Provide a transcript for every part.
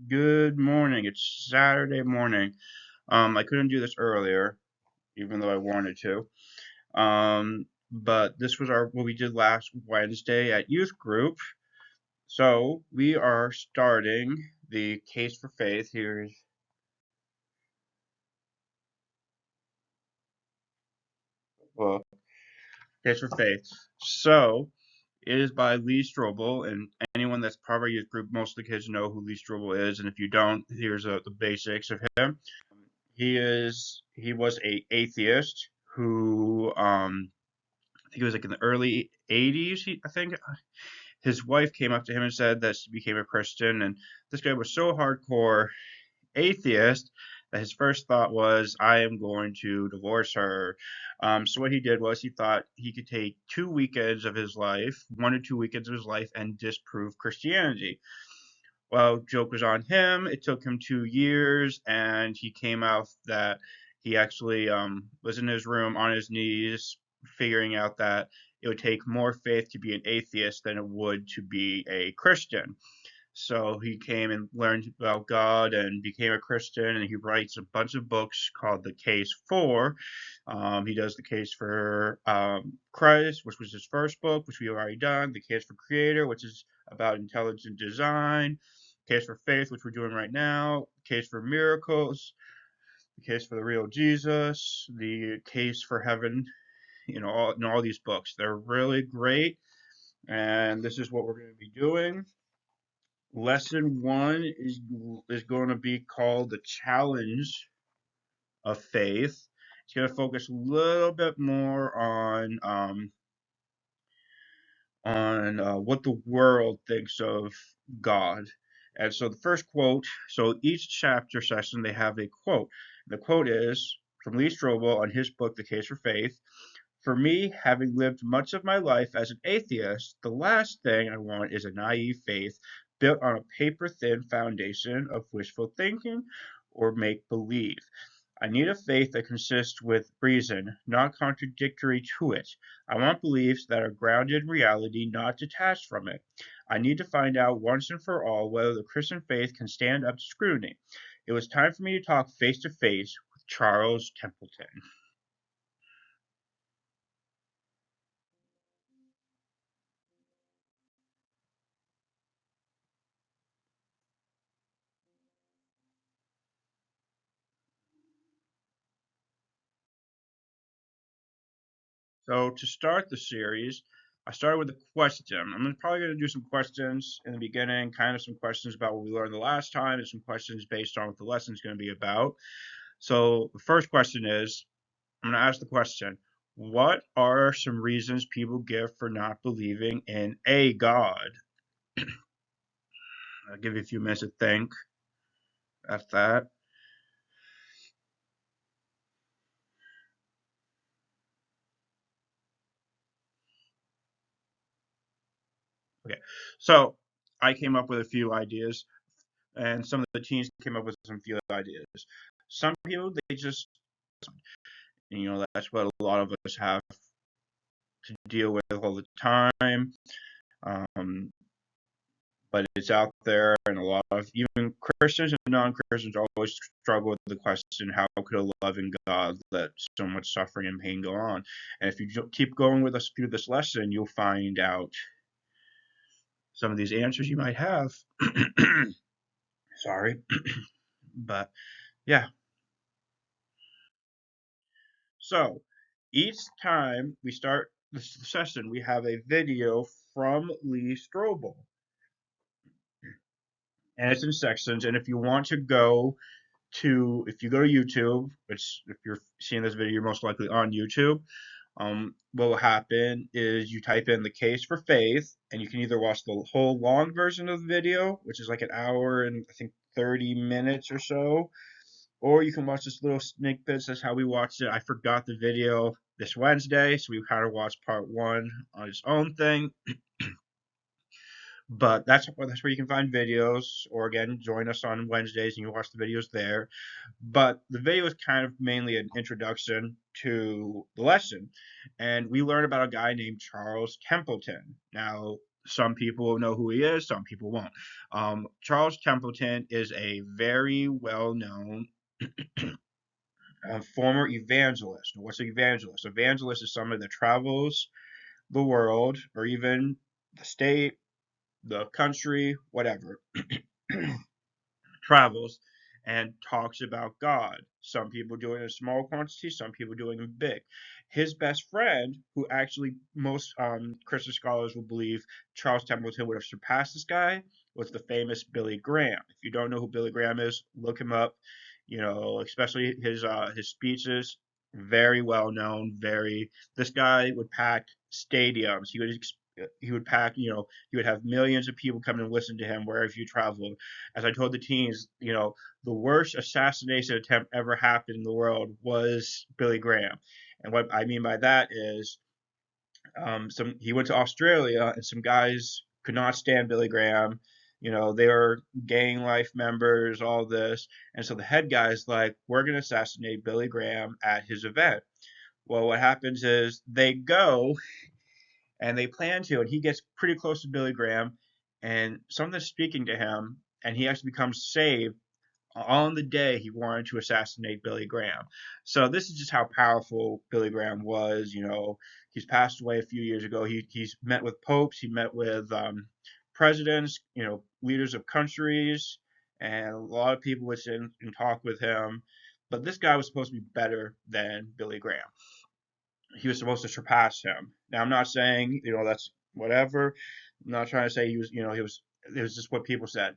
Good morning. It's Saturday morning. I couldn't do this earlier, even though I wanted to. But this was our what we did last Wednesday at youth group. So we are starting the case for faith. Here's well, case for faith. So it is by Lee Strobel, and anyone that's part of our youth group, most of the kids know who Lee Strobel is, and if you don't, here's the basics of him. He was a atheist who I think it was like in the early 80s. I think his wife came up to him and said that she became a Christian, and this guy was so hardcore atheist that his first thought was, I am going to divorce her. So what he did was he thought he could take 2 weekends of his life, 1 or 2 weekends of his life, and disprove Christianity. Well, joke was on him. It took him 2 years, and he came out that he actually was in his room on his knees, figuring out that it would take more faith to be an atheist than it would to be a Christian. So he came and learned about God and became a Christian, and he writes a bunch of books called The Case For. He does The Case for Christ, which was his first book, which we've already done. The Case for Creator, which is about intelligent design. Case for Faith, which we're doing right now. Case for Miracles. The Case for the Real Jesus. The Case for Heaven. All these books. They're really great, and this is what we're going to be doing. Lesson one is going to be called the challenge of faith. It's going to focus a little bit more on what the world thinks of God. And so the first quote. So each chapter session they have a quote. The quote is from Lee Strobel on his book The Case for Faith. For me, having lived much of my life as an atheist, the last thing I want is a naive faith built on a paper thin foundation of wishful thinking or make believe. I need a faith that consists with reason, not contradictory to it. I want beliefs that are grounded in reality, not detached from it. I need to find out once and for all whether the Christian faith can stand up to scrutiny. It was time for me to talk face to face with Charles Templeton. So to start the series, I started with a question. I'm probably going to do some questions in the beginning, kind of some questions about what we learned the last time, and some questions based on what the lesson is going to be about. So the first question is, I'm going to ask the question, what are some reasons people give for not believing in a God? I'll give you a few minutes to think at that. Okay, so I came up with a few ideas, and some of the teens came up with some few ideas. Some people, they just, that's what a lot of us have to deal with all the time. Um, but it's out there, and a lot of even Christians and non-Christians always struggle with the question, how could a loving God let so much suffering and pain go on? And if you keep going with us through this lesson, you'll find out some of these answers you might have. Sorry, but yeah. So each time we start the session, we have a video from Lee Strobel, and it's in sections. And if you go to YouTube, which if you're seeing this video, you're most likely on YouTube. What will happen is you type in the case for faith, and you can either watch the whole long version of the video, which is like an hour and I think 30 minutes or so, or you can watch this little sneak bits. That's how we watched it. I forgot the video this Wednesday, so we kind of watched part one on its own thing. But that's where you can find videos, or again, join us on Wednesdays and you watch the videos there. But the video is kind of mainly an introduction to the lesson, and we learn about a guy named Charles Templeton. Now, Some people will know who he is, some people won't. Charles Templeton is a very well known former evangelist. What's an evangelist? Evangelist is somebody that travels the world or even the state, the country, whatever, travels and talks about God. Some people do it in small quantities, some people do it in big. His best friend, who actually most Christian scholars will believe Charles Templeton would have surpassed this guy, was the famous Billy Graham. If you don't know who Billy Graham is, look him up. You know, especially his speeches, very well known. Very, this guy would pack stadiums. He would pack. You know, he would have millions of people come and listen to him wherever you traveled. As I told the teens, you know, the worst assassination attempt ever happened in the world was Billy Graham. And what I mean by that is, he went to Australia and some guys could not stand Billy Graham. You know, they were gang life members, all this. And so the head guy's like, we're going to assassinate Billy Graham at his event. Well, what happens is they go and they plan to, and he gets pretty close to Billy Graham, and something's speaking to him, and he actually becomes saved on the day he wanted to assassinate Billy Graham. So this is just how powerful Billy Graham was. You know, he's passed away a few years ago. He's met with popes, he met with presidents, you know, leaders of countries, and a lot of people would sit and talk with him. But this guy was supposed to be better than Billy Graham. He was supposed to surpass him. Now I'm not saying, you know, that's whatever. I'm not trying to say he was, you know, he was. It was just what people said.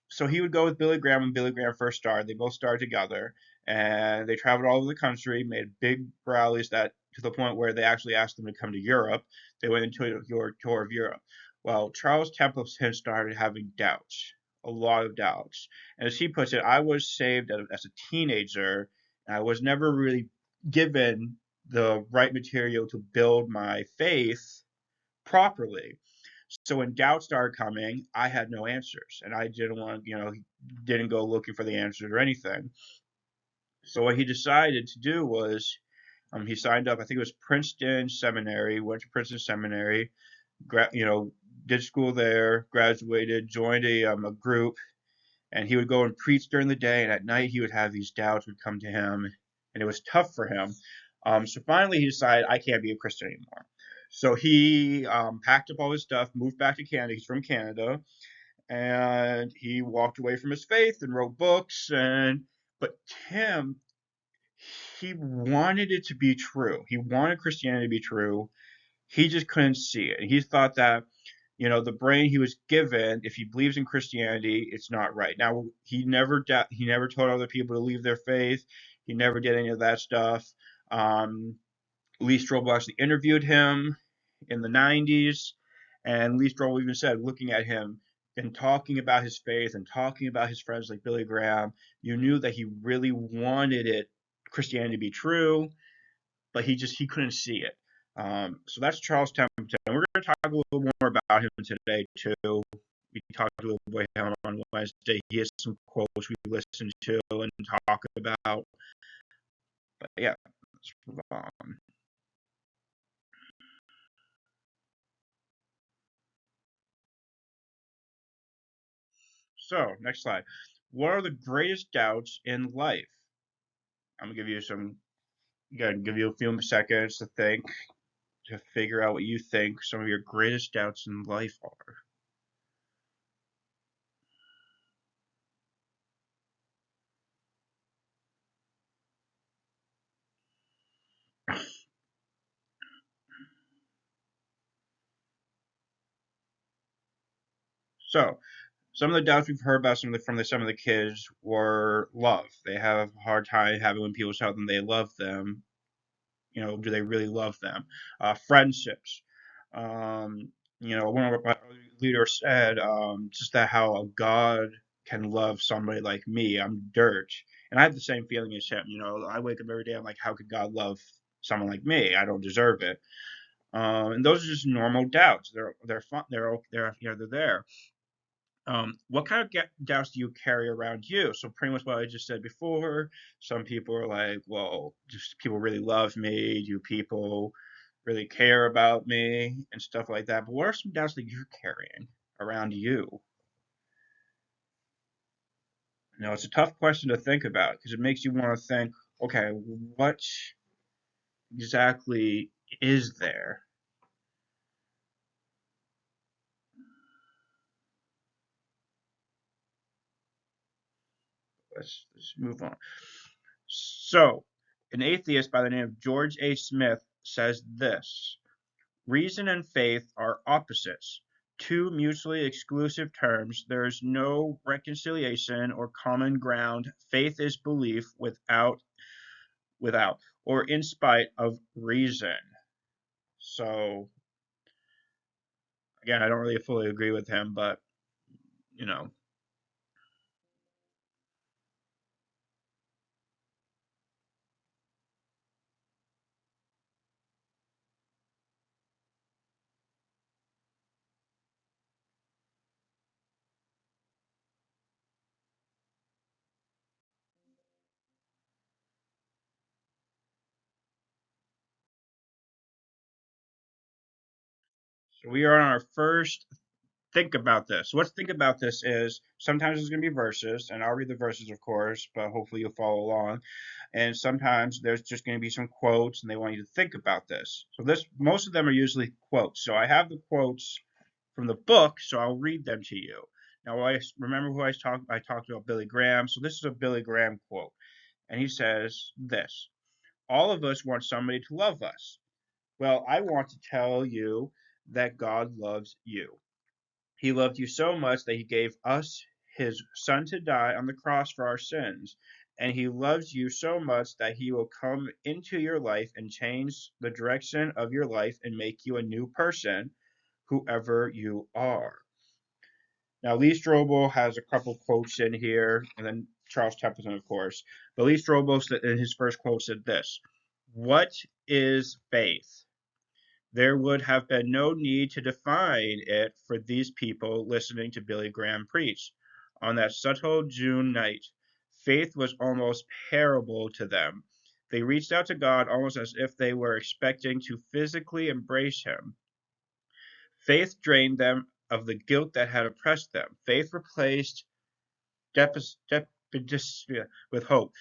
So he would go with Billy Graham when Billy Graham first started. They both started together, and they traveled all over the country, made big rallies that to the point where they actually asked them to come to Europe. They went into a tour of Europe. Well, Charles Templeton started having doubts, a lot of doubts. And as he puts it, I was saved as a teenager, and I was never really given the right material to build my faith properly. So when doubt started coming, I had no answers, and I didn't want, you know, didn't go looking for the answers or anything. So what he decided to do was, he signed up. I think it was Princeton Seminary. Went to Princeton Seminary, you know, did school there, graduated, joined a group, and he would go and preach during the day, and at night he would have these doubts would come to him, and it was tough for him. So finally he decided I can't be a Christian anymore. So he packed up all his stuff, moved back to Canada. He's from Canada, and he walked away from his faith and wrote books. And but Tim, he wanted it to be true. He wanted Christianity to be true. He just couldn't see it. He thought that, you know, the brain he was given, if he believes in Christianity, it's not right. Now he never told other people to leave their faith. He never did any of that stuff. Um, Lee Strobel actually interviewed him in the 90s, and Lee Strobel even said, looking at him and talking about his faith and talking about his friends like Billy Graham, you knew that he really wanted Christianity to be true, but he couldn't see it. So that's Charles Templeton. We're going to talk a little more about him today too. We talked a little bit about him on Wednesday. He has some quotes we listen to and talk about. But yeah, let's move on. So, next slide. What are the greatest doubts in life? I'm gonna give you gonna give you a few seconds to think, to figure out what you think some of your greatest doubts in life are. So, some of the doubts we've heard about some of the kids were love. They have a hard time having when people tell them they love them. You know, do they really love them? Friendships. You know, one of our leaders said just that how a God can love somebody like me. I'm dirt, and I have the same feeling as him. You know, I wake up every day. I'm like, how could God love someone like me? I don't deserve it. And those are just normal doubts. They're fun. They're you know they're there. What kind of doubts do you carry around you? So pretty much what I just said before. Some people are like, well, just people really love me. Do people really care about me and stuff like that. But what are some doubts that you're carrying around you? You know, it's a tough question to think about because it makes you want to think, okay, what exactly is there? Let's move on. So, an atheist by the name of George A. Smith says this: reason and faith are opposites, two mutually exclusive terms. There is no reconciliation or common ground. Faith is belief without or in spite of reason. So again, I don't really fully agree with him, but you know, so we are on our first think about this. What's think about this is sometimes there's going to be verses, and I'll read the verses, of course, but hopefully you'll follow along. And sometimes there's just going to be some quotes, and they want you to think about this. So this, most of them are usually quotes. So I have the quotes from the book, so I'll read them to you. Now, I remember who I talked about Billy Graham. So this is a Billy Graham quote, and he says this: "All of us want somebody to love us. Well, I want to tell you that God loves you. He loved you so much that he gave us his son to die on the cross for our sins. And he loves you so much that he will come into your life and change the direction of your life and make you a new person, whoever you are." Now, Lee Strobel has a couple quotes in here, and then Charles Templeton, of course. But Lee Strobel, in his first quote, said this: "What is faith? There would have been no need to define it for these people listening to Billy Graham preach. On that subtle June night, faith was almost parable to them. They reached out to God almost as if they were expecting to physically embrace him. Faith drained them of the guilt that had oppressed them. Faith replaced with hope.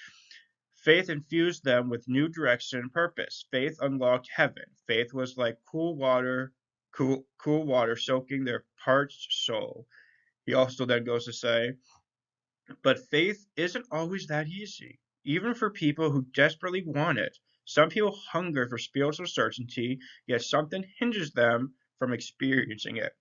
Faith infused them with new direction and purpose. Faith unlocked heaven. Faith was like cool water soaking their parched soul." He also then goes to say, "But faith isn't always that easy, even for people who desperately want it. Some people hunger for spiritual certainty, yet something hinders them from experiencing it.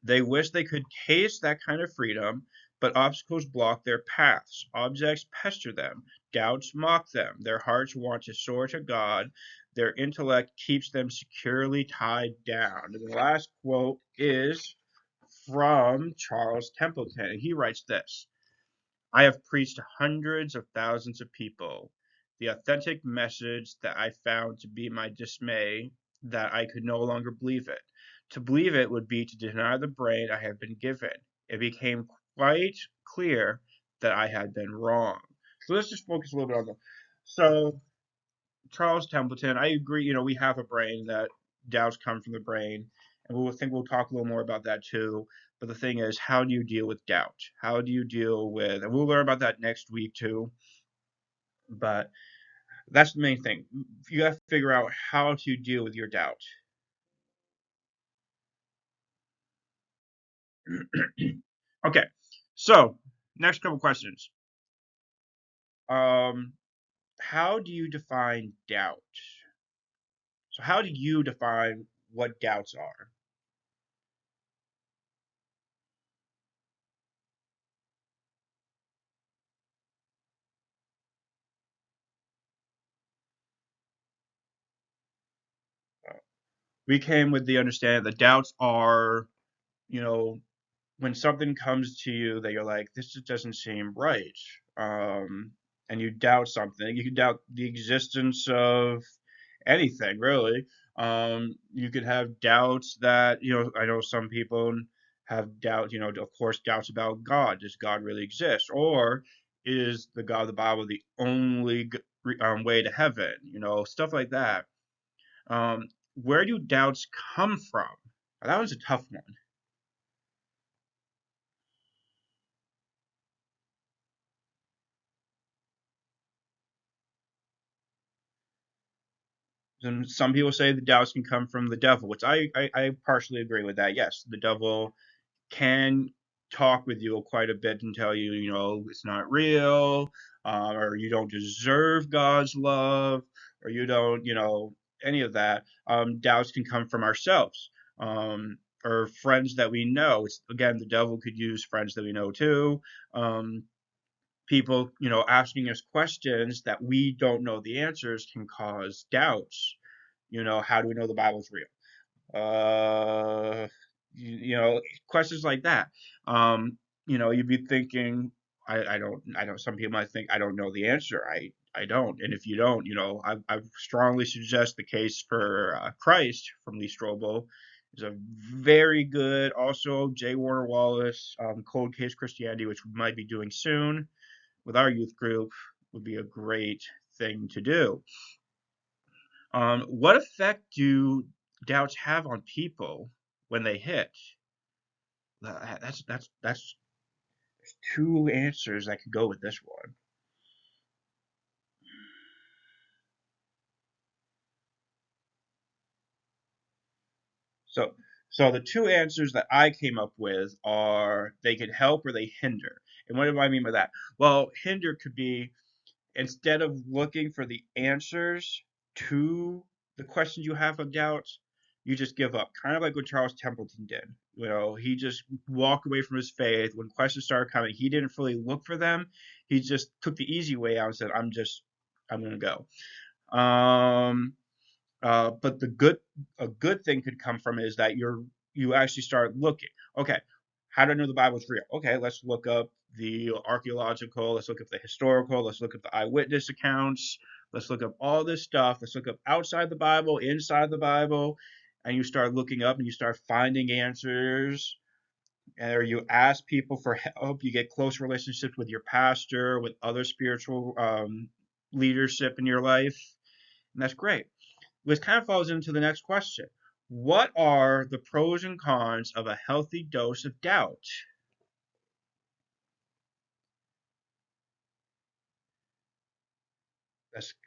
They wish they could taste that kind of freedom, but obstacles block their paths. Objects pester them. Doubts mock them. Their hearts want to soar to God. Their intellect keeps them securely tied down." And the last quote is from Charles Templeton. He writes this: "I have preached to hundreds of thousands of people the authentic message that I found to be my dismay that I could no longer believe it. To believe it would be to deny the brain I had been given. It became quite clear that I had been wrong." So let's just focus a little bit on them. So Charles Templeton, I agree. You know, we have a brain, that doubts come from the brain, and we'll talk a little more about that too. But the thing is, how do you deal with doubt? How do you deal with, and we'll learn about that next week too. But that's the main thing. You have to figure out how to deal with your doubt. Okay, so next couple questions. Um, how do you define doubt? So how do you define what doubts are? We came with the understanding that doubts are, you know, when something comes to you that you're like, this just doesn't seem right, and you doubt something, you can doubt the existence of anything, really. You could have doubts that, you know, I know some people have doubt, you know, of course, doubts about God. Does God really exist? Or is the God of the Bible the only way to heaven? You know, stuff like that. where do doubts come from? Now, that was a tough one. And some people say the doubts can come from the devil, which I partially agree with that. Yes, the devil can talk with you quite a bit and tell you, it's not real, or you don't deserve God's love, or you don't, any of that. Doubts can come from ourselves, or friends that we know. It's, again, the devil could use friends that we know too. People, asking us questions that we don't know the answers can cause doubts. How do we know the Bible's real? uh you know, questions like that. You'd be thinking, I don't, some people might think I don't know the answer. I don't. And if you don't, I strongly suggest the case for Christ from Lee Strobel is a very good. Also, J. Warner Wallace, Cold Case Christianity, which we might be doing soon with our youth group, would be a great thing to do. What effect do doubts have on people when they hit? That's two answers that could go with this one. So, so the two answers that I came up with are they can help or they hinder. And what do I mean by that? Well, hinder could be, instead of looking for the answers to the questions you have of doubts, you just give up. Kind of like what Charles Templeton did. He just walked away from his faith. When questions started coming, he didn't really look for them. He just took the easy way out and said, I'm going to go. But a good thing could come from it is that you actually start looking. Okay, how do I know the Bible's real? Okay, let's look up the archaeological, let's look up the historical, let's look up the eyewitness accounts, let's look up all this stuff, let's look up outside the Bible, inside the Bible, and you start looking up and you start finding answers, or you ask people for help, you get close relationships with your pastor, with other spiritual leadership in your life, and that's great. Which kind of falls into the next question. What are the pros and cons of a healthy dose of doubt?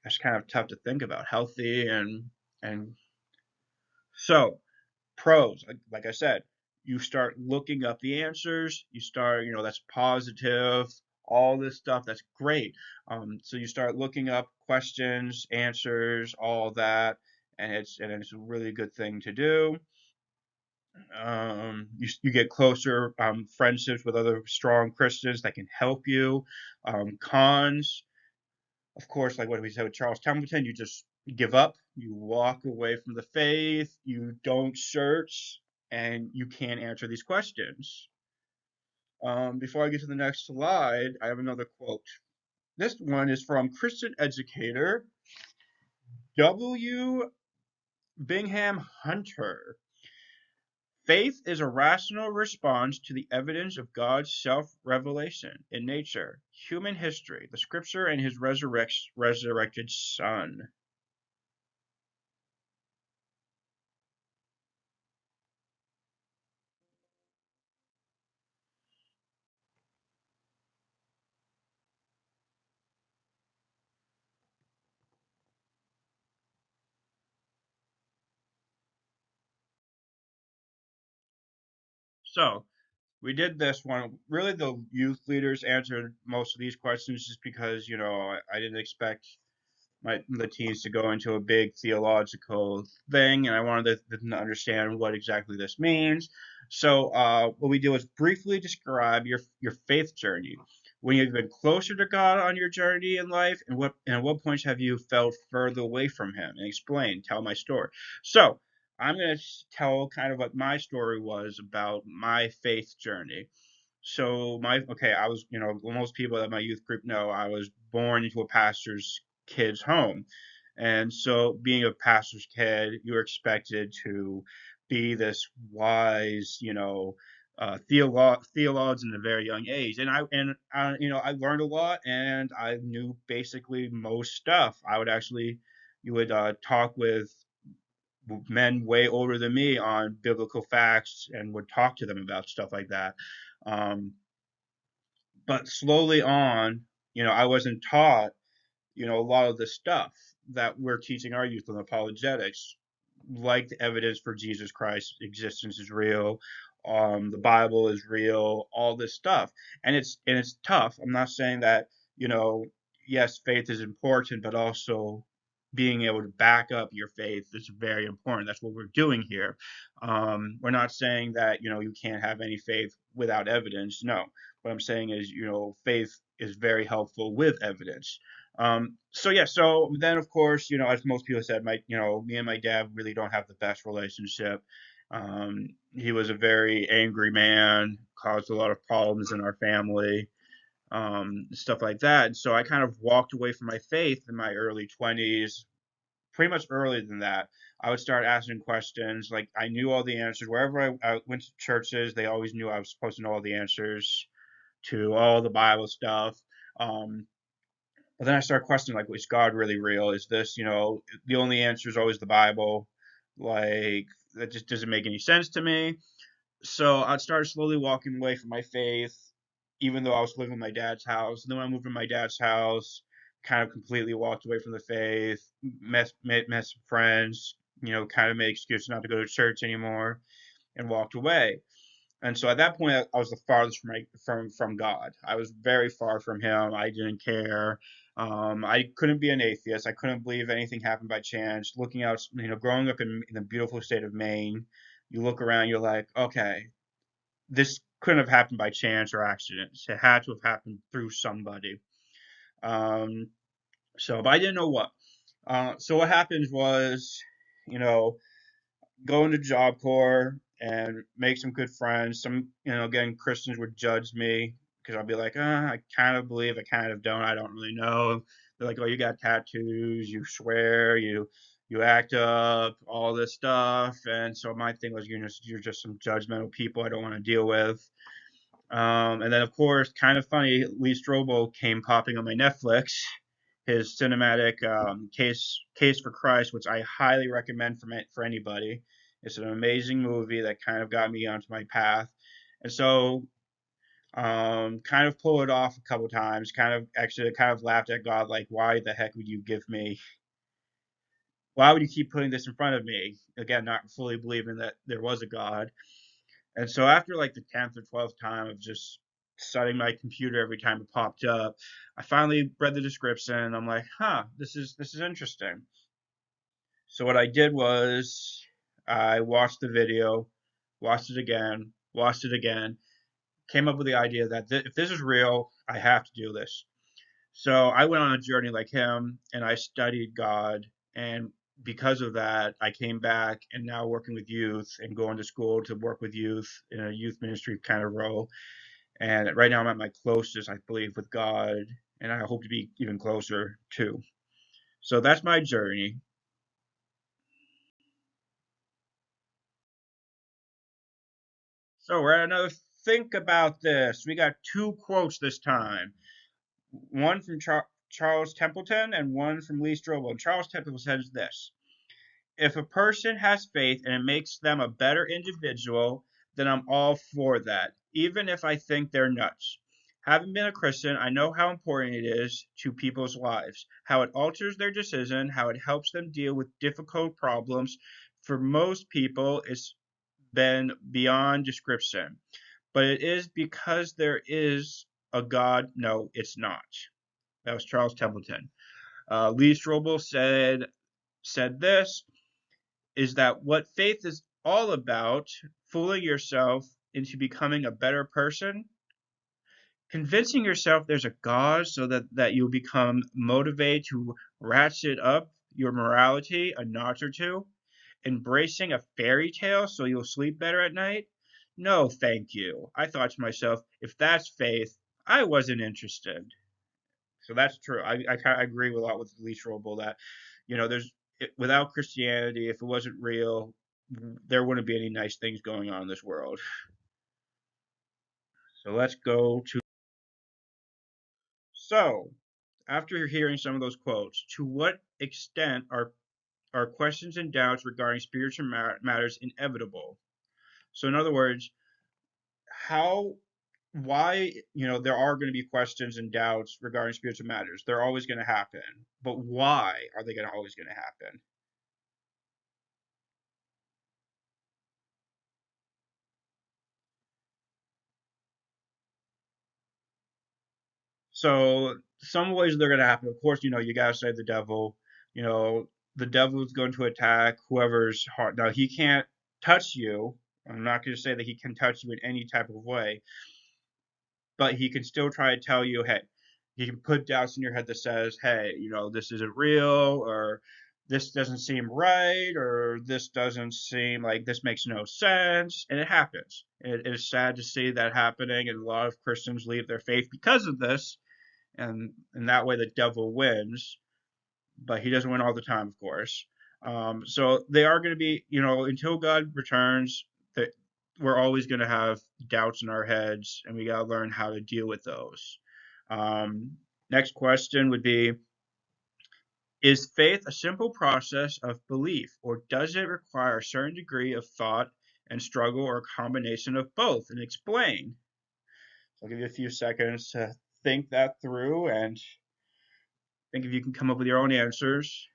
That's kind of tough to think about. Healthy and so pros, like I said, you start looking up the answers. You start, that's positive. All this stuff, that's great. So you start looking up questions, answers, all that, and it's a really good thing to do. You get closer friendships with other strong Christians that can help you. Cons, of course, like what we said with Charles Templeton, you just give up, you walk away from the faith, you don't search, and you can't answer these questions. Before I get to the next slide, I have another quote. This one is from Christian educator W. Bingham Hunter. Faith is a rational response to the evidence of God's self-revelation in nature, human history, the scripture, and his resurrected son. So we did this one. Really, the youth leaders answered most of these questions just because, I didn't expect the teens to go into a big theological thing, and I wanted them to understand what exactly this means. So, what we do is briefly describe your faith journey. When you've been closer to God on your journey in life, and at what points have you felt further away from Him? And explain, tell my story. So, I'm going to tell kind of what my story was about my faith journey. So I was, most people at my youth group know I was born into a pastor's kid's home. And so being a pastor's kid, you're expected to be this wise, theologian at a very young age. I learned a lot and I knew basically most stuff. You would talk with men way older than me on biblical facts and would talk to them about stuff like that. Um, but slowly on, I wasn't taught, a lot of the stuff that we're teaching our youth on apologetics, like the evidence for Jesus Christ's existence is real, the Bible is real, all this stuff, and it's tough. I'm not saying that, you know, yes, faith is important, but also being able to back up your faith is very important. That's what we're doing here. We're not saying that, you can't have any faith without evidence. No, what I'm saying is, faith is very helpful with evidence. So yeah, so then of course, as most people said, me and my dad really don't have the best relationship. He was a very angry man, caused a lot of problems in our family, stuff like that. And so I kind of walked away from my faith in my early 20s, pretty much earlier than that. I would start asking questions. Like I knew all the answers. Wherever I went to churches, they always knew I was supposed to know all the answers to all the Bible stuff. Um, but then I started questioning, like, is God really real? Is this, the only answer is always the Bible? Like, that just doesn't make any sense to me. So I started slowly walking away from my faith, even though I was living in my dad's house. And then when I moved to my dad's house, kind of completely walked away from the faith, met some friends, kind of made excuses not to go to church anymore, and walked away. And so at that point, I was the farthest from God. I was very far from Him. I didn't care. I couldn't be an atheist. I couldn't believe anything happened by chance. Looking out, growing up in the beautiful state of Maine, you look around, you're like, okay, this couldn't have happened by chance or accidents. It had to have happened through somebody. Um, but I didn't know what. So what happened was, you know, go into Job Corps and make some good friends. Some, again, Christians would judge me because I'll be like, I kind of believe, I kind of don't, I don't really know. They're like, oh, you got tattoos, you swear, you act up, all this stuff. And so my thing was, you're just some judgmental people I don't want to deal with. And then, of course, kind of funny, Lee Strobel came popping on my Netflix. His cinematic Case for Christ, which I highly recommend for anybody. It's an amazing movie that kind of got me onto my path, and so kind of pulled it off a couple times. Kind of laughed at God, like, why the heck would you give me? Why would you keep putting this in front of me? Again, not fully believing that there was a God. And so after like the 10th or 12th time of just studying my computer every time it popped up, I finally read the description and I'm like, this is interesting. So what I did was I watched the video, watched it again, came up with the idea that if this is real, I have to do this. So I went on a journey like him and I studied God. And because of that, I came back and now working with youth and going to school to work with youth in a youth ministry kind of role. And right now I'm at my closest, I believe, with God. And I hope to be even closer too. So that's my journey. So we're at another think about this. We got two quotes this time. One from Charles Templeton and one from Lee Strobel. And Charles Templeton says this: if a person has faith and it makes them a better individual, then I'm all for that, even if I think they're nuts. Having been a Christian, I know how important it is to people's lives, how it alters their decision, how it helps them deal with difficult problems. For most people, it's been beyond description. But it is because there is a God. No, it's not. That was Charles Templeton. Lee Strobel said this is that what faith is all about, fooling yourself into becoming a better person, convincing yourself there's a God so that you'll become motivated to ratchet up your morality a notch or two, embracing a fairy tale so you'll sleep better at night. No, thank you. I thought to myself, if that's faith, I wasn't interested. So that's true. I agree with a lot with Lee Strobel that, there's without Christianity, if it wasn't real, there wouldn't be any nice things going on in this world. So let's go to. So, after hearing some of those quotes, to what extent are are questions and doubts regarding spiritual matters inevitable? So in other words, how why there are going to be questions and doubts regarding spiritual matters. They're always going to happen. But why are they always going to happen? So some ways they're going to happen. Of course, you got to say the devil. You know, the devil is going to attack whoever's heart. Now, he can't touch you. I'm not going to say that he can touch you in any type of way, but he can still try to tell you, hey, he can put doubts in your head that says, hey, this isn't real, or this doesn't seem right, or this doesn't seem like this makes no sense. And it happens. It is sad to see that happening, and a lot of Christians leave their faith because of this, and in that way the devil wins, but he doesn't win all the time, of course. So they are going to be, until God returns, that we're always going to have doubts in our heads, and we got to learn how to deal with those. Next question would be: is faith a simple process of belief, or does it require a certain degree of thought and struggle, or a combination of both? And explain. I'll give you a few seconds to think that through and think if you can come up with your own answers.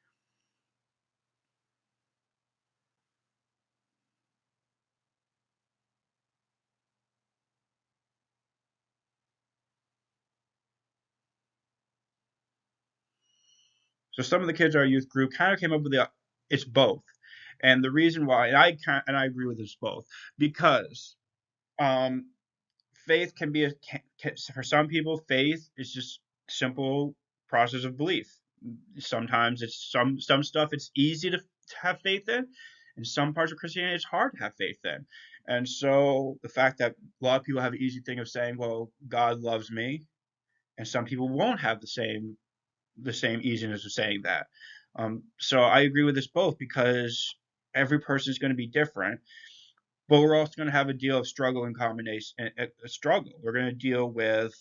So some of the kids in our youth group kind of came up with it's both. And the reason why, and I agree with this both, because um, faith can be for some people, faith is just simple process of belief. Sometimes it's some stuff it's easy to have faith in, and some parts of Christianity it's hard to have faith in. And so the fact that a lot of people have an easy thing of saying, well, God loves me, and some people won't have the same easiness of saying that. So I agree with this both, because every person is going to be different, but we're also going to have a deal of struggle and combination. A struggle. We're going to deal with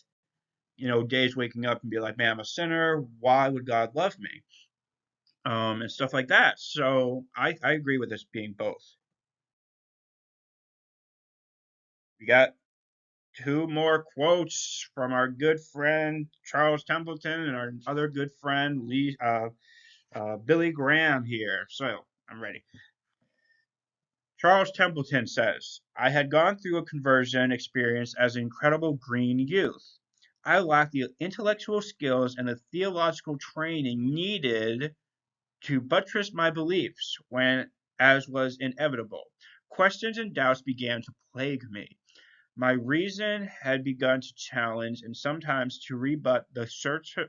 days waking up and be like, man, I'm a sinner. Why would God love me? And stuff like that. So I agree with this being both. We got two more quotes from our good friend Charles Templeton and our other good friend Billy Graham here. So I'm ready. Charles Templeton says, I had gone through a conversion experience as an incredible green youth. I lacked the intellectual skills and the theological training needed to buttress my beliefs when, as was inevitable, questions and doubts began to plague me. My reason had begun to challenge and sometimes to rebut the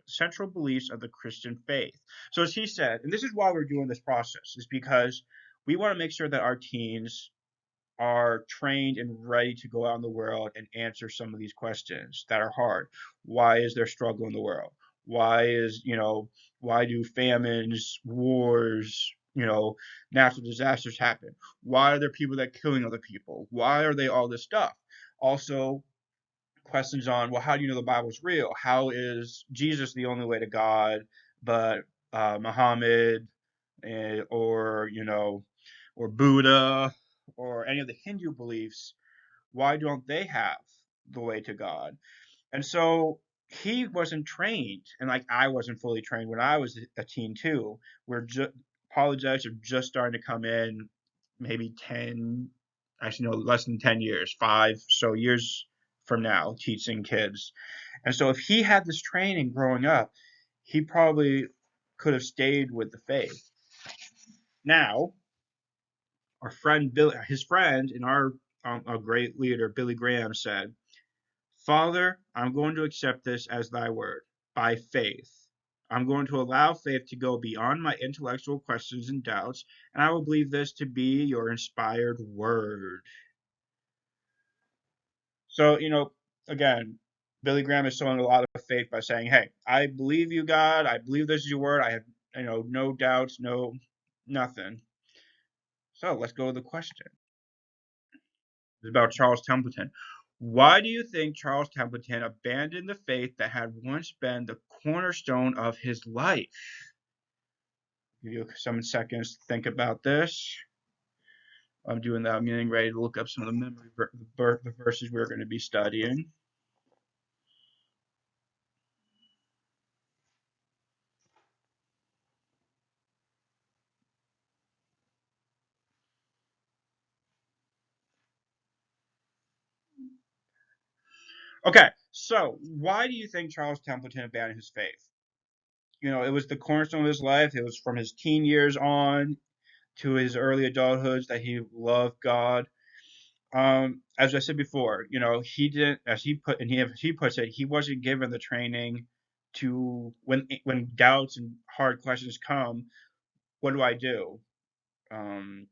central beliefs of the Christian faith. So, as he said, and this is why we're doing this process, is because we want to make sure that our teens are trained and ready to go out in the world and answer some of these questions that are hard. Why is there struggle in the world? Why do famines, wars, natural disasters happen? Why are there people that are killing other people? Why are they all this stuff? Also, questions on, well, how do you know the Bible's real? How is Jesus the only way to God, but Muhammad or or Buddha or any of the Hindu beliefs, why don't they have the way to God? And so he wasn't trained, and like I wasn't fully trained when I was a teen too. We're just apologetics are just starting to come in, maybe 10, actually no, less than 10 years, 5 years from now, teaching kids. And so if he had this training growing up, he probably could have stayed with the faith. Now, our friend Bill, his friend and our great leader Billy Graham said, "Father, I'm going to accept this as thy word by faith. I'm going to allow faith to go beyond my intellectual questions and doubts, and I will believe this to be your inspired word." So, again, Billy Graham is showing a lot of faith by saying, "Hey, I believe you, God. I believe this is your word. I have, no doubts, no nothing." So let's go to the question. It's about Charles Templeton. Why do you think Charles Templeton abandoned the faith that had once been the cornerstone of his life? Give you some seconds to think about this. I'm doing that. I'm getting ready to look up some of the memory the verses we're going to be studying. Okay, so why do you think Charles Templeton abandoned his faith? It was the cornerstone of his life. It was from his teen years on to his early adulthood that he loved God. As I said before, he didn't, as he put, and he puts it, he wasn't given the training to when doubts and hard questions come. What do I do? Um,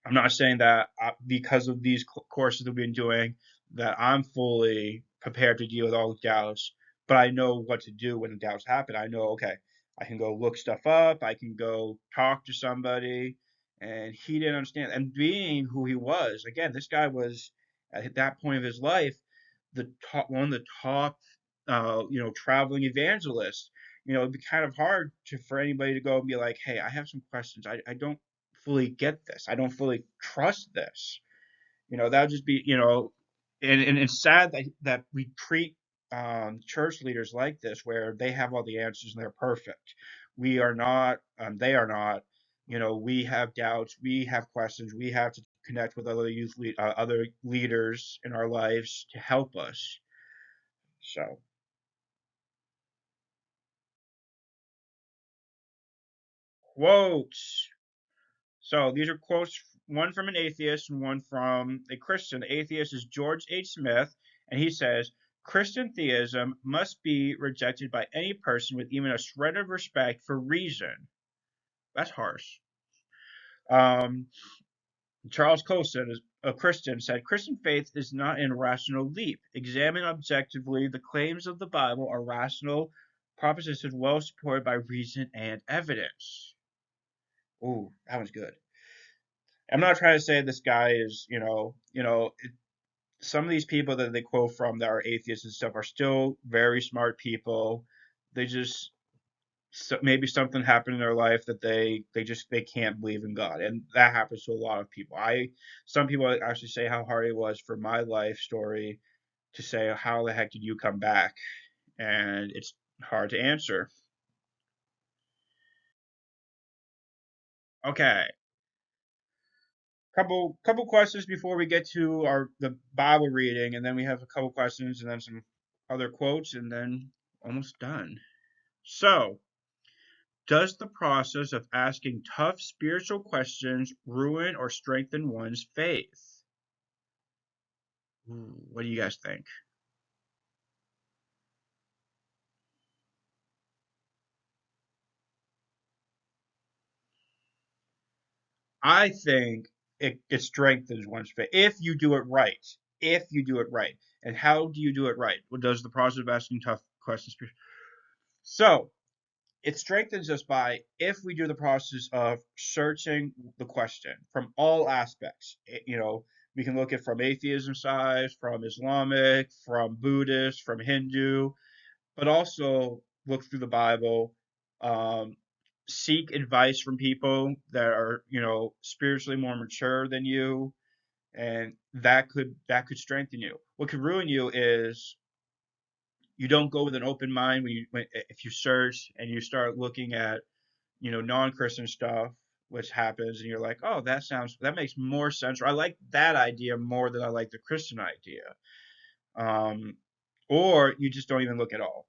I'm not saying that because of these courses that we've been doing that I'm fully prepared to deal with all the doubts, but I know what to do when the doubts happen. I know, okay, I can go look stuff up, I can go talk to somebody, and he didn't understand. And being who he was, again, this guy was at that point of his life one of the top, traveling evangelists. It'd be kind of hard for anybody to go and be like, hey, I have some questions. I don't fully get this. I don't fully trust this. That would just be, and it's sad that we treat church leaders like this, where they have all the answers and they're perfect. We are not, they are not. We have doubts, we have questions, we have to connect with other leaders in our lives to help us. So, quotes. So these are quotes, one from an atheist and one from a Christian. The atheist is George H. Smith, and he says, Christian theism must be rejected by any person with even a shred of respect for reason. That's harsh. Um, Charles Colson, a Christian, said, Christian faith is not an irrational leap. Examine objectively, the claims of the Bible are rational propositions well supported by reason and evidence. Ooh, that was good. I'm not trying to say this guy is, some of these people that they quote from that are atheists and stuff are still very smart people. They just maybe something happened in their life that they can't believe in God, and that happens to a lot of people. Some people actually say how hard it was for my life story to say how the heck did you come back, and it's hard to answer. Okay, couple questions before we get to the Bible reading, and then we have a couple questions and then some other quotes, and then almost done. So, does the process of asking tough spiritual questions ruin or strengthen one's faith? What do you guys think? I think it strengthens one's faith if you do it right. If you do it right. And how do you do it right? What does the process of asking tough questions? So, it strengthens us by if we do the process of searching the question from all aspects. We can look at from atheism side, from Islamic, from Buddhist, from Hindu, but also look through the Bible, um, seek advice from people that are spiritually more mature than you, and that could strengthen you. What could ruin you is you don't go with an open mind if you search and you start looking at non-Christian stuff, which happens, and you're like, oh, that makes more sense, or I like that idea more than I like the Christian idea. Um, or you just don't even look at all,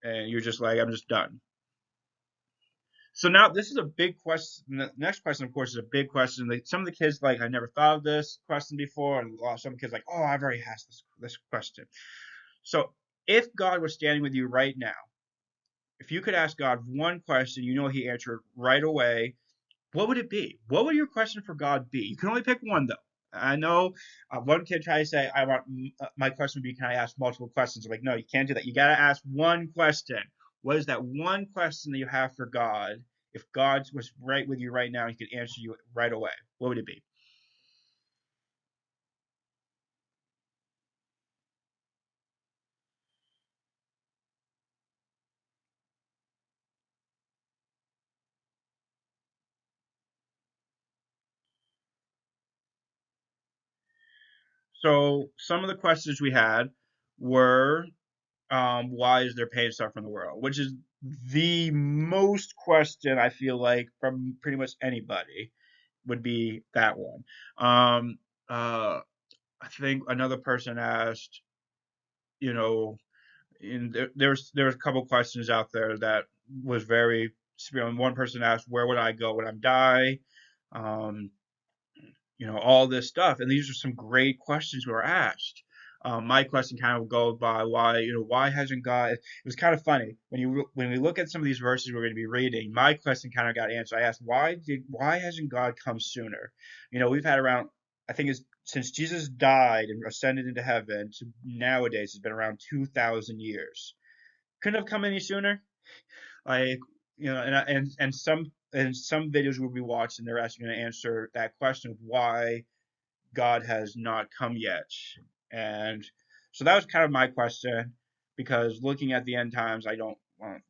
and you're just like, I'm just done. So now this is a big question. The next question, of course, is a big question. Some of the kids like, I never thought of this question before, and some kids like, oh, I've already asked this question. So if God was standing with you right now, if you could ask God one question, he answered right away, what would it be? What would your question for God be? You can only pick one, though. I know one kid tried to say, "I want my question would be, can I ask multiple questions?" I'm like, no, you can't do that. You got to ask one question. What is that one question that you have for God? If God was right with you right now, He could answer you right away. What would it be? So some of the questions we had were, why is there pain and suffering in the world? Which is the most question I feel like from pretty much anybody would be that one. Um, uh, I think another person asked, you know, there's a couple questions out there that was very, one person asked, where would I go when I die? Um, all this stuff. And these are some great questions we were asked. My question kind of goes by why hasn't God? It was kind of funny when we look at some of these verses we're going to be reading. My question kind of got answered. I asked, why hasn't God come sooner? We've had around, I think it's since Jesus died and ascended into heaven to nowadays, it's been around 2,000 years. Couldn't have come any sooner. Like, and some videos we'll be watching, they're actually going to answer that question of why God has not come yet. And so that was kind of my question, because looking at the end times, I don't want,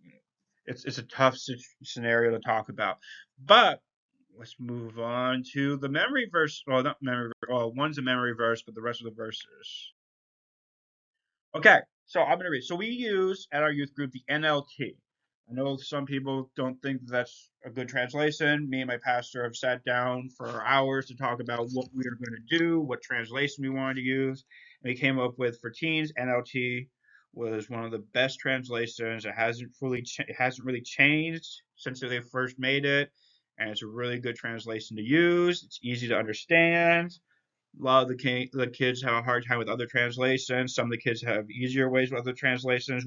it's a tough scenario to talk about. But let's move on to the memory verse. Well, not memory. Well, one's a memory verse, but the rest of the verses. Okay, so I'm going to read. So we use at our youth group the NLT. I know some people don't think that's a good translation. Me and my pastor have sat down for hours to talk about what we are going to do, what translation we wanted to use. And we came up with, for teens, NLT was one of the best translations. It hasn't really changed since they first made it, and it's a really good translation to use. It's easy to understand. A lot of the kids have a hard time with other translations. Some of the kids have easier ways with other translations.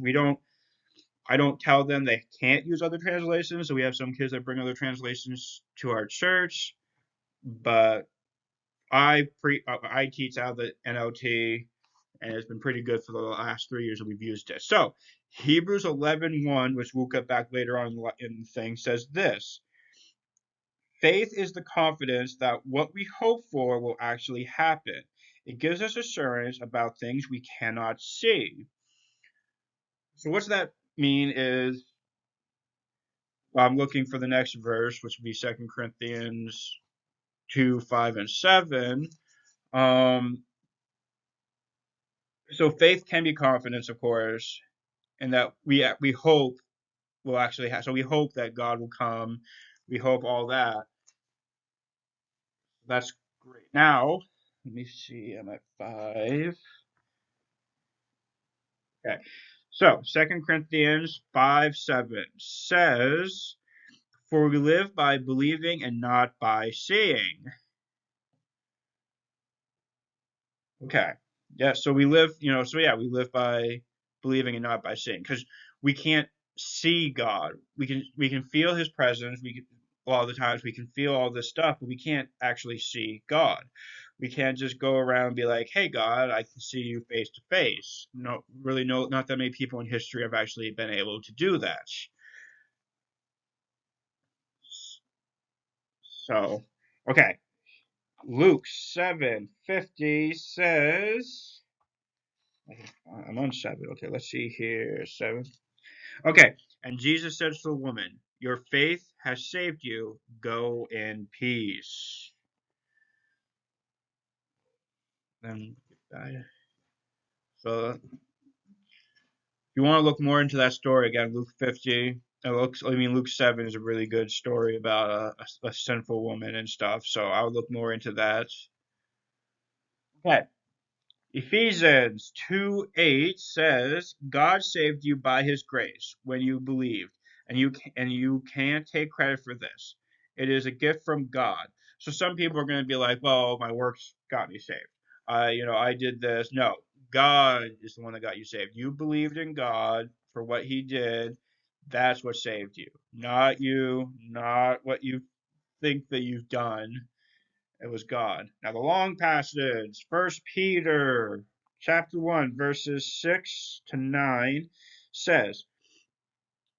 I don't tell them they can't use other translations. So we have some kids that bring other translations to our church, but I teach out the NLT, and it's been pretty good for the last 3 years that we've used it. So Hebrews 11:1, which we'll get back later on in the thing, says this: faith is the confidence that what we hope for will actually happen. It gives us assurance about things we cannot see. So what's that mean is, I'm looking for the next verse, which would be 2 Corinthians 2, 5, and 7. So faith can be confidence, of course, and that we hope will actually have. So we hope that God will come. We hope all that. That's great. Now, let me see. I'm at 5. Okay. So 2 Corinthians 5:7 says, for we live by believing and not by seeing. Okay. Yeah, so we live, we live by believing and not by seeing, because we can't see God. We can feel his presence. A lot of the times we can feel all this stuff, but we can't actually see God. We can't just go around and be like, hey God, I can see you face to face. Not that many people in history have actually been able to do that. So, okay. Luke 7:50 says, I'm on 7. Okay, let's see here. 7. Okay. And Jesus said to the woman, your faith has saved you. Go in peace. Then, so, if you want to look more into that story, again, Luke 50. Luke 7 is a really good story about a sinful woman and stuff. So I would look more into that. Okay. Ephesians 2:8 says, God saved you by his grace when you believed, and you can't take credit for this. It is a gift from God. So some people are going to be like, well, my works got me saved. I did this. No, God is the one that got you saved. You believed in God for what he did. That's what saved you. Not you, not what you think that you've done. It was God. Now the long passage, 1 Peter chapter 1, verses 6 to 9 says,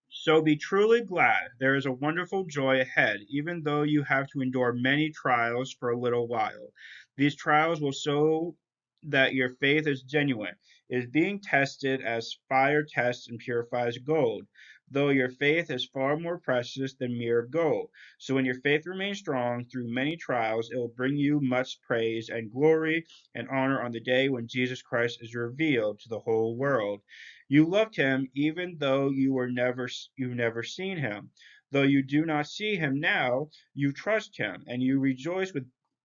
so be truly glad. There is a wonderful joy ahead, even though you have to endure many trials for a little while. These trials will show that your faith is genuine. It is being tested as fire tests and purifies gold. though your faith is far more precious than mere gold. So when your faith remains strong through many trials, it will bring you much praise and glory and honor on the day when Jesus Christ is revealed to the whole world. You loved him even though you've never seen him. Though you do not see him now, you trust him and you rejoice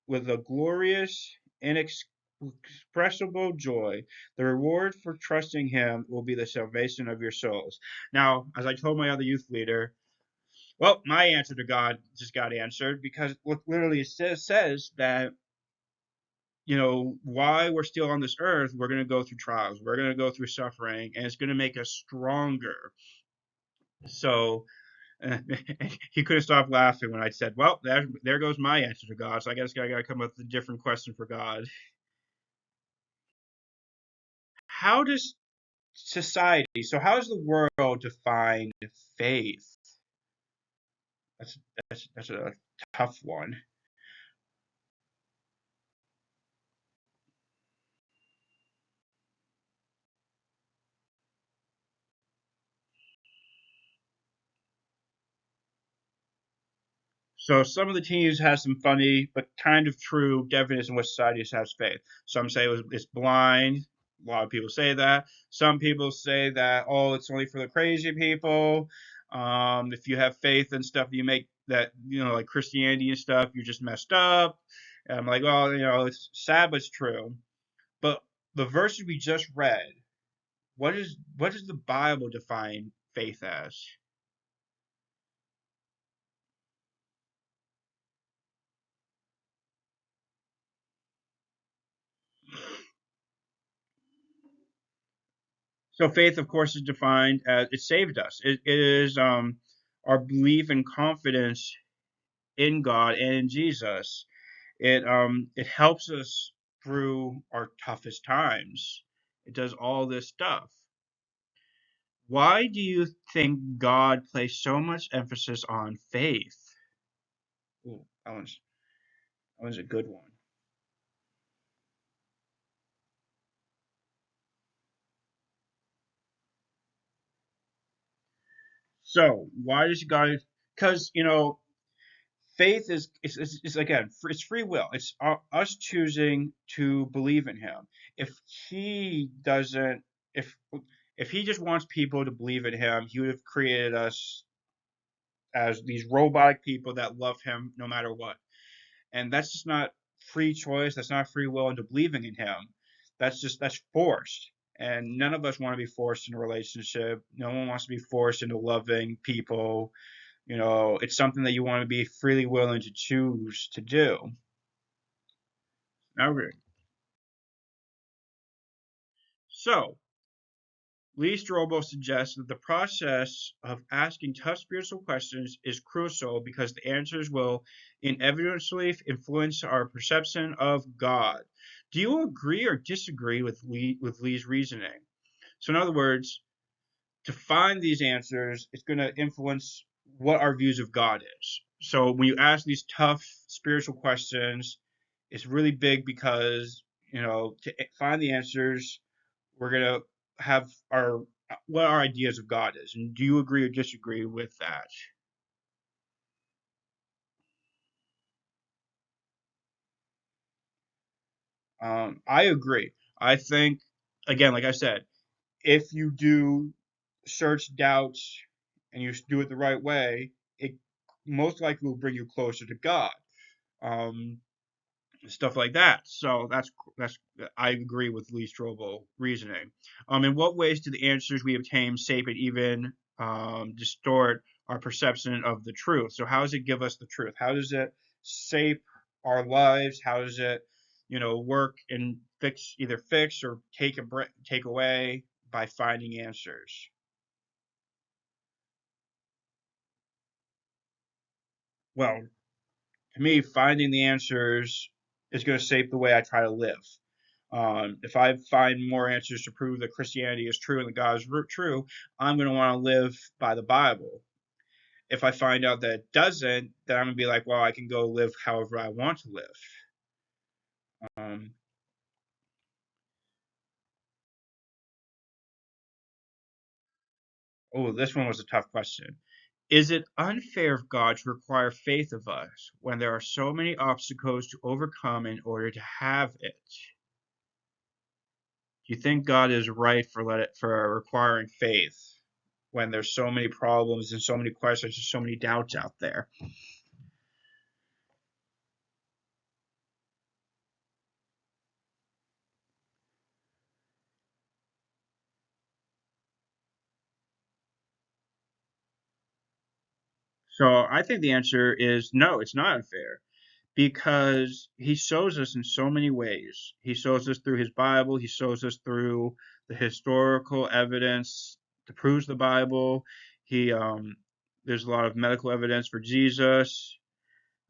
with a glorious, inexpressible joy. The reward for trusting him will be the salvation of your souls. Now, as I told my other youth leader, well, my answer to God just got answered because what literally says that, why we're still on this earth, we're going to go through trials, we're going to go through suffering, and it's going to make us stronger. So he couldn't stop laughing when I said, well, there goes my answer to God. So I guess I got to come up with a different question for God. How does how does the world define faith? That's that's a tough one. So some of the teams have some funny but kind of true definition of what society has faith. Some say it's blind. A lot of people say that. Some people say that, oh, it's only for the crazy people. If you have faith and stuff, you make that, like Christianity and stuff, you're just messed up. And I'm like, well, it's sad, but it's true. But the verses we just read, what does the Bible define faith as? So faith, of course, is defined as it saved us. It is our belief and confidence in God and in Jesus. It helps us through our toughest times. It does all this stuff. Why do you think God placed so much emphasis on faith? Ooh, that one's a good one. So why does God? Because faith is again it's free will. It's us choosing to believe in him. If he doesn't, if he just wants people to believe in him, he would have created us as these robotic people that love him no matter what. And that's just not free choice. That's not free will into believing in him. That's forced. And none of us want to be forced in a relationship. No one wants to be forced into loving people. It's something that you want to be freely willing to choose to do. Okay. So, Lee Strobel suggests that the process of asking tough spiritual questions is crucial because the answers will inevitably influence our perception of God. Do you agree or disagree with Lee's reasoning? So, in other words, to find these answers, it's going to influence what our views of God is. So when you ask these tough spiritual questions, it's really big because, to find the answers, we're going to have what our ideas of God is. And do you agree or disagree with that? I agree. I think, again, like I said, if you do search doubts and you do it the right way, it most likely will bring you closer to God. Um, Stuff like that. So that's I agree with Lee Strobel reasoning. In what ways do the answers we obtain shape and even distort our perception of the truth? So how does it give us the truth? How does it shape our lives? How does it, work and fix or take away by finding answers? Well, to me, finding the answers is going to shape the way I try to live. If I find more answers to prove that Christianity is true and that God is true, I'm going to want to live by the Bible. If I find out that it doesn't, then I'm going to be like, well, I can go live however I want to live. Um, Oh, this one was a tough question. Is it unfair of God to require faith of us when there are so many obstacles to overcome in order to have it? Do you think God is right for requiring faith when there's so many problems and so many questions and so many doubts out there? So I think the answer is no, it's not unfair because he shows us in so many ways. He shows us through his Bible, he shows us through the historical evidence that proves the Bible. He There's a lot of medical evidence for Jesus.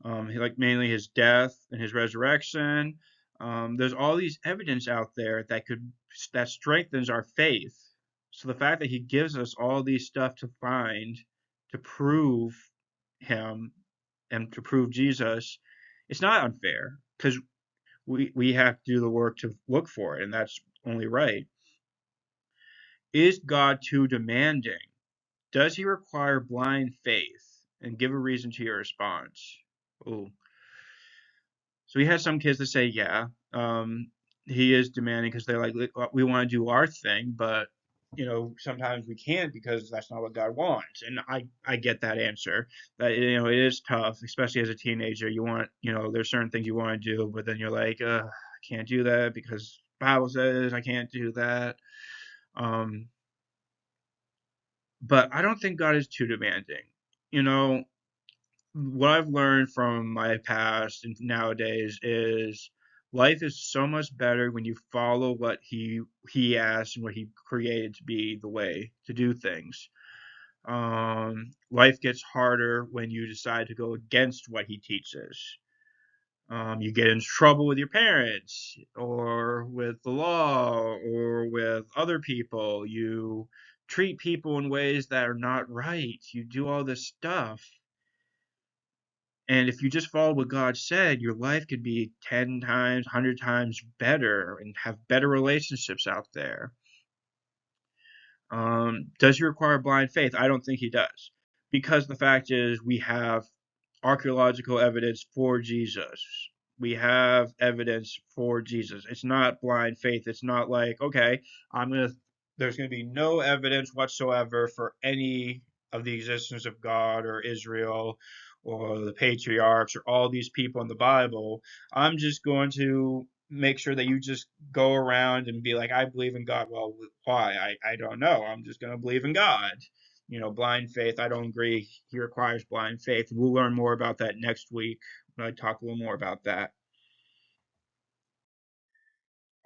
Like mainly his death and his resurrection. There's all these evidence out there that strengthens our faith. So the fact that he gives us all these stuff to find to prove him and to prove Jesus, it's not unfair because we have to do the work to look for it, and that's only right. Is God too demanding? Does he require blind faith? And give a reason to your response. Ooh. So we had some kids that say, yeah, he is demanding because they're like, we want to do our thing, but sometimes we can't because that's not what God wants. And I get that answer. That it is tough, especially as a teenager. You want, there's certain things you want to do, but then you're like, I can't do that because the Bible says I can't do that. Um, but I don't think God is too demanding. You know, what I've learned from my past and nowadays is life is so much better when you follow what he asked and what he created to be the way to do things. Life gets harder when you decide to go against what he teaches. You get into trouble with your parents or with the law or with other people. You treat people in ways that are not right. You do all this stuff. And if you just follow what God said, your life could be 10 times, 100 times better and have better relationships out there. Does he require blind faith? I don't think he does. Because the fact is, we have archaeological evidence for Jesus. We have evidence for Jesus. It's not blind faith. It's not like, okay, there's gonna be no evidence whatsoever for any of the existence of God or Israel or the patriarchs or all these people in the Bible. I'm just going to make sure that you just go around and be like, I believe in God. Well, why? I don't know. I'm just going to believe in God. Blind faith, I don't agree. He requires blind faith. We'll learn more about that next week when I talk a little more about that.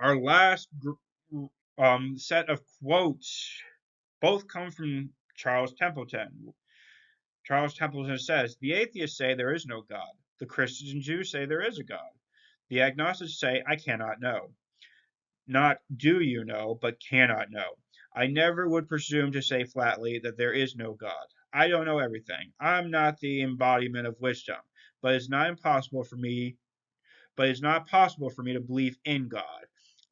Our last set of quotes both come from Charles Templeton. Charles Templeton says, the atheists say there is no God. The Christians and Jews say there is a God. The agnostics say, I cannot know. Not do you know, but cannot know. I never would presume to say flatly that there is no God. I don't know everything. I'm not the embodiment of wisdom, but it's not impossible for me but it's not possible for me to believe in God.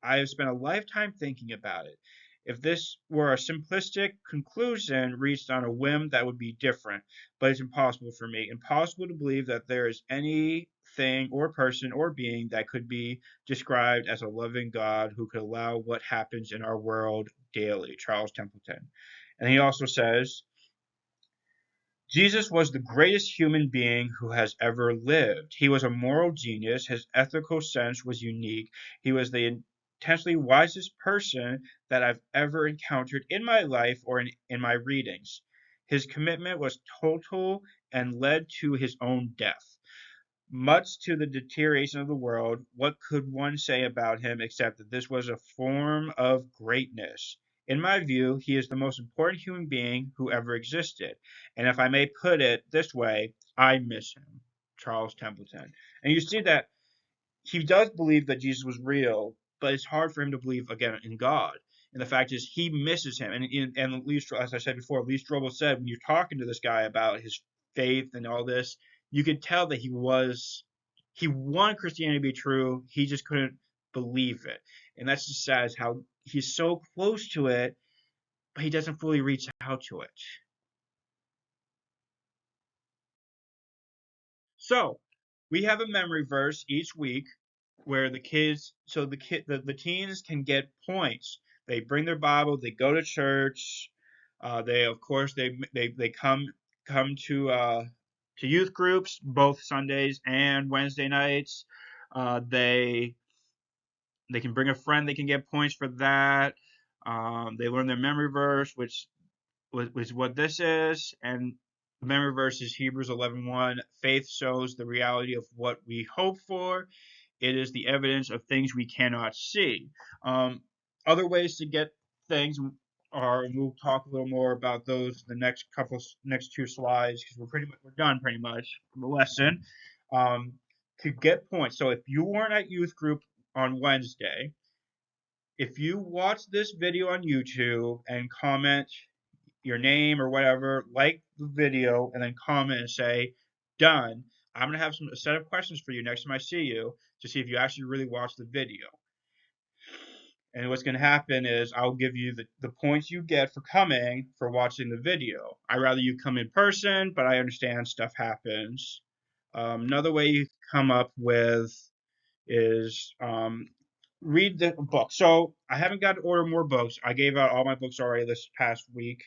I have spent a lifetime thinking about it. If this were a simplistic conclusion reached on a whim, that would be different, but it's impossible for me. Impossible to believe that there is any thing or person or being that could be described as a loving God who could allow what happens in our world daily. Charles Templeton. And he also says, Jesus was the greatest human being who has ever lived. He was a moral genius. His ethical sense was unique. He was the intensely wisest person that I've ever encountered in my life or in my readings. His commitment was total and led to his own death. Much to the deterioration of the world, what could one say about him except that this was a form of greatness? In my view, he is the most important human being who ever existed. And if I may put it this way, I miss him. Charles Templeton. And you see that he does believe that Jesus was real, but it's hard for him to believe again in God. And the fact is, he misses him. And Lee, as I said before, Lee Strobel said when you're talking to this guy about his faith and all this, you could tell that he wanted Christianity to be true. He just couldn't believe it, and that's just sad. How he's so close to it, but he doesn't fully reach out to it. So we have a memory verse each week where the kids, so the teens can get points. They bring their Bible, they go to church, they of course they come to youth groups both Sundays and Wednesday nights. They can bring a friend, they can get points for that. They learn their memory verse, which is what this is, and the memory verse is Hebrews 11:1. Faith shows the reality of what we hope for. It is the evidence of things we cannot see. Um, Other ways to get things are, and we'll talk a little more about those the next two slides because we're done pretty much the lesson. Um, to get points. So if you weren't at youth group on Wednesday, if you watch this video on YouTube and comment your name or whatever, like the video, and then comment and say done, I'm gonna have a set of questions for you next time I see you to see if you actually really watched the video. And what's gonna happen is I'll give you the points you get for coming for watching the video. I'd rather you come in person, but I understand stuff happens. Another way you come up with is read the book. So I haven't got to order more books. I gave out all my books already this past week.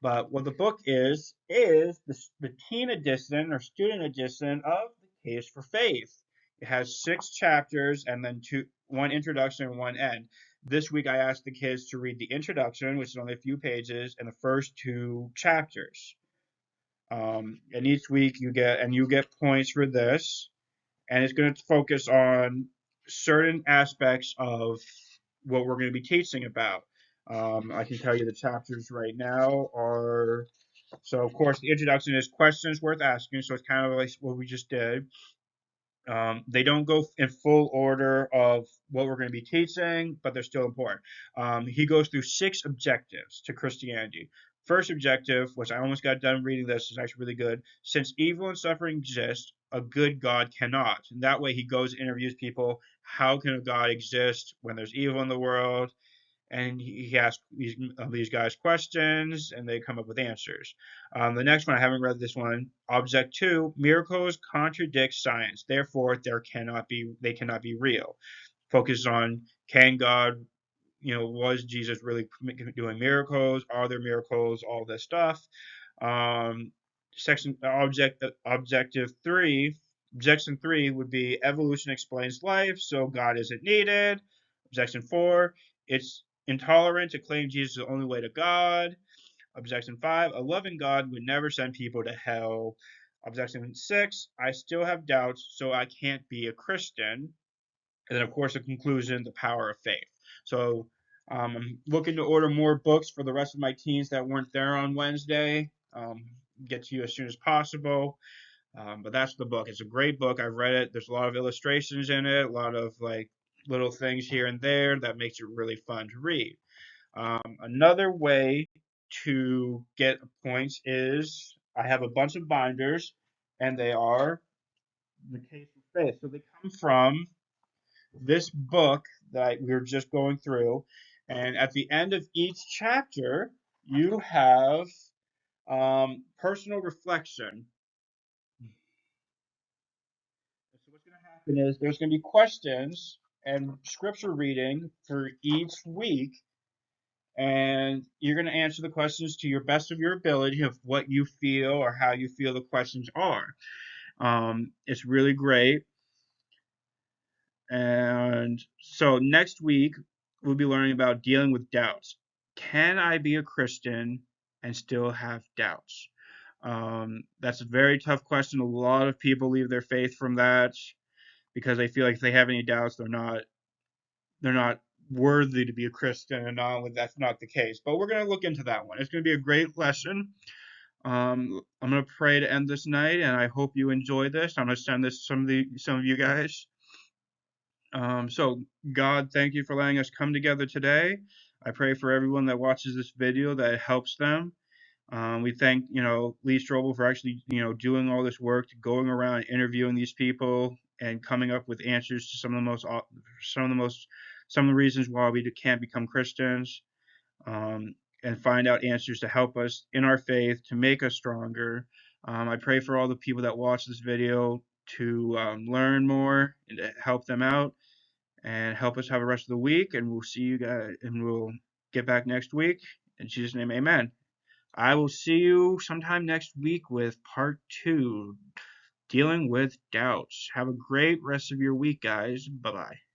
But what the book is the teen edition or student edition of The Case for Faith. It has 6 chapters and then one introduction and one end. This week I asked the kids to read the introduction, which is only a few pages, and the first 2 chapters. And each week you get points for this, and it's going to focus on certain aspects of what we're going to be teaching about. I can tell you the chapters right now are, so of course the introduction is questions worth asking, so it's kind of like what we just did. They don't go in full order of what we're going to be teaching, but they're still important. He goes through 6 objectives to Christianity. First objective, which I almost got done reading this, is actually really good. Since evil and suffering exist, a good God cannot. And that way he goes and interviews people. How can a God exist when there's evil in the world? And he asks these guys questions, and they come up with answers. The next one, I haven't read this one. Object 2: miracles contradict science, therefore they cannot be real. Focuses on, can God, was Jesus really doing miracles? Are there miracles? All this stuff. Um, Objective 3. Objection 3 would be evolution explains life, so God isn't needed. Objection 4, it's intolerant to claim Jesus is the only way to God. Objection 5, a loving God would never send people to hell. Objection 6, I still have doubts, so I can't be a Christian. And then, of course, the conclusion, the power of faith. So I'm looking to order more books for the rest of my teens that weren't there on Wednesday. Get to you as soon as possible. But that's the book. It's a great book. I've read it. There's a lot of illustrations in it, a lot of like little things here and there that makes it really fun to read. Another way to get points is I have a bunch of binders, and they are The Case for Faith. So they come from this book that we were just going through, and at the end of each chapter, you have personal reflection. So what's going to happen is there's going to be questions and scripture reading for each week, and you're going to answer the questions to your best of your ability of what you feel or how you feel the questions are. It's really great. And so next week, we'll be learning about dealing with doubts. Can I be a Christian and still have doubts? That's a very tough question. A lot of people leave their faith from that because they feel like if they have any doubts, they're not worthy to be a Christian, and that's not the case. But we're going to look into that one. It's going to be a great lesson. I'm going to pray to end this night, and I hope you enjoy this. I'm going to send this to some of you guys. So God, thank you for letting us come together today. I pray for everyone that watches this video that it helps them. We thank, Lee Strobel for actually, doing all this work, going around interviewing these people and coming up with answers to some of the reasons why we can't become Christians. and find out answers to help us in our faith, to make us stronger. I pray for all the people that watch this video to learn more and to help them out and help us have a rest of the week. And we'll see you guys, and we'll get back next week. In Jesus' name, amen. I will see you sometime next week with part 2, dealing with doubts. Have a great rest of your week, guys. Bye-bye.